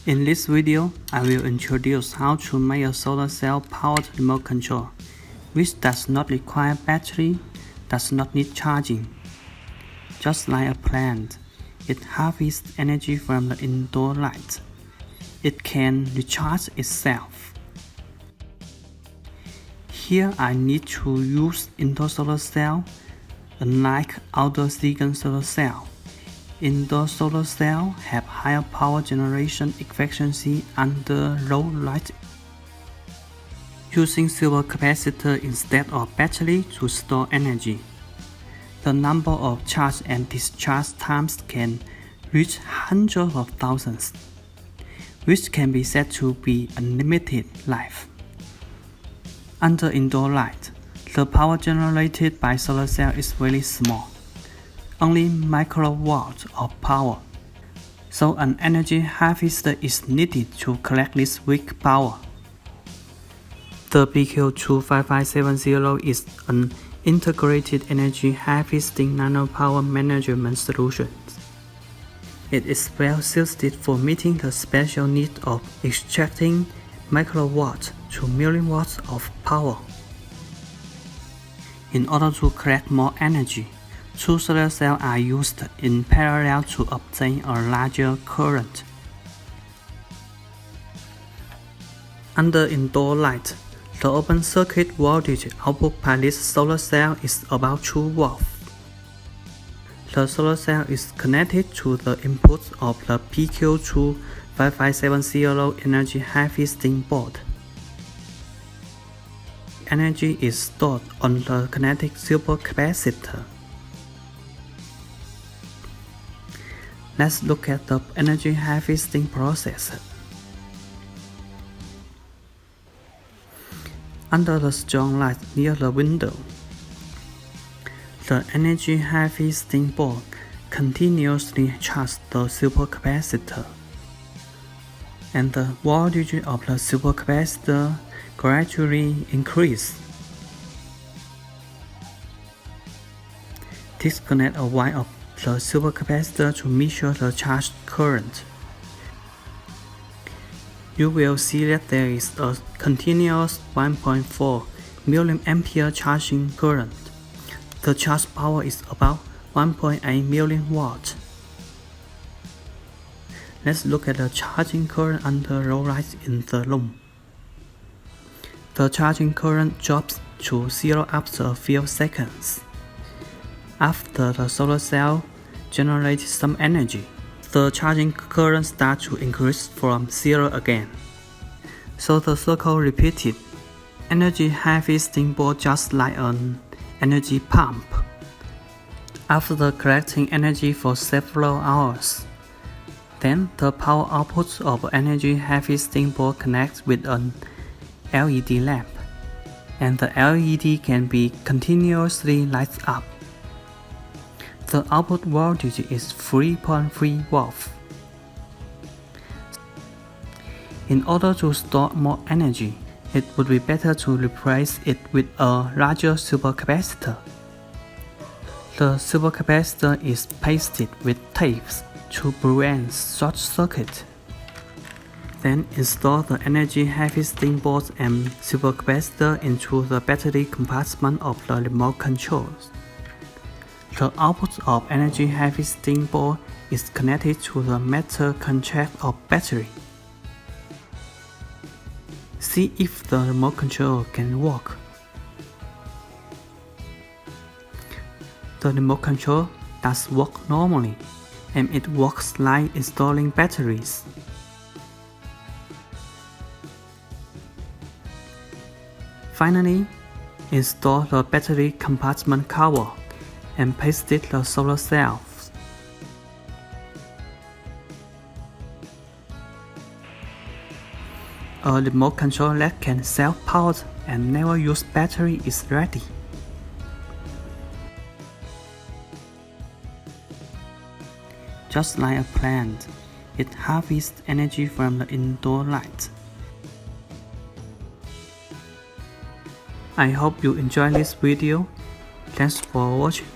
In this video, I will introduce how to make a solar cell powered remote control, which does not require battery, does not need charging. Just like a plant, it harvests energy from the indoor light. It can recharge itself. Here I need to use indoor solar cell, unlike outdoor silicon solar cell. Indoor solar cells have higher power generation efficiency under low light, using silver capacitor instead of battery to store energy. The number of charge and discharge times can reach hundreds of thousands, which can be said to be unlimited life. Under indoor light, the power generated by solar cell is very small, only microwatt of power, so an energy harvester is needed to collect this weak power. The BQ25570 is an integrated energy harvesting nanopower management solution. It is well suited for meeting the special need of extracting microwatt to million watts of power. In order to collect more energy, two solar cells are used in parallel to obtain a larger current. Under indoor light, the open circuit voltage output by this solar cell is about 2 volts. The solar cell is connected to the inputs of the BQ25570 energy harvesting board. Energy is stored on the kinetic silver capacitor. Let's look at the energy harvesting process. Under the strong light near the window, the energy harvesting board continuously charges the silver capacitor, and the voltage of the silver capacitor gradually increases. Disconnect a wire of the silver capacitor to measure the charge current. You will see that there is a continuous 1.4 mA charging current. The charge power is about 1.8 million watts. Let's look at the charging current under low light in the room. The charging current drops to zero after a few seconds. After the solar cell generates some energy, the charging current starts to increase from zero again. So the circle repeated. Energy harvesting board just like an energy pump. After collecting energy for several hours, then the power output of energy harvesting board connects with an LED lamp, and the LED can be continuously lighted up. The output voltage is 3.3 volts. In order to store more energy, it would be better to replace it with a larger silver capacitor. The silver capacitor is pasted with tapes to prevent short circuit. Then install the energy harvesting board and silver capacitor into the battery compartment of the remote controls. The output of energy harvesting board is connected to the metal contact of battery. See if the remote control can work. The remote control does work normally, and it works like installing batteries. Finally, install the battery compartment cover and paste the solar cells. A remote control that can self-power and never use battery is ready. Just like a plant, it harvests energy from the indoor light. I hope you enjoyed this video. Thanks for watching.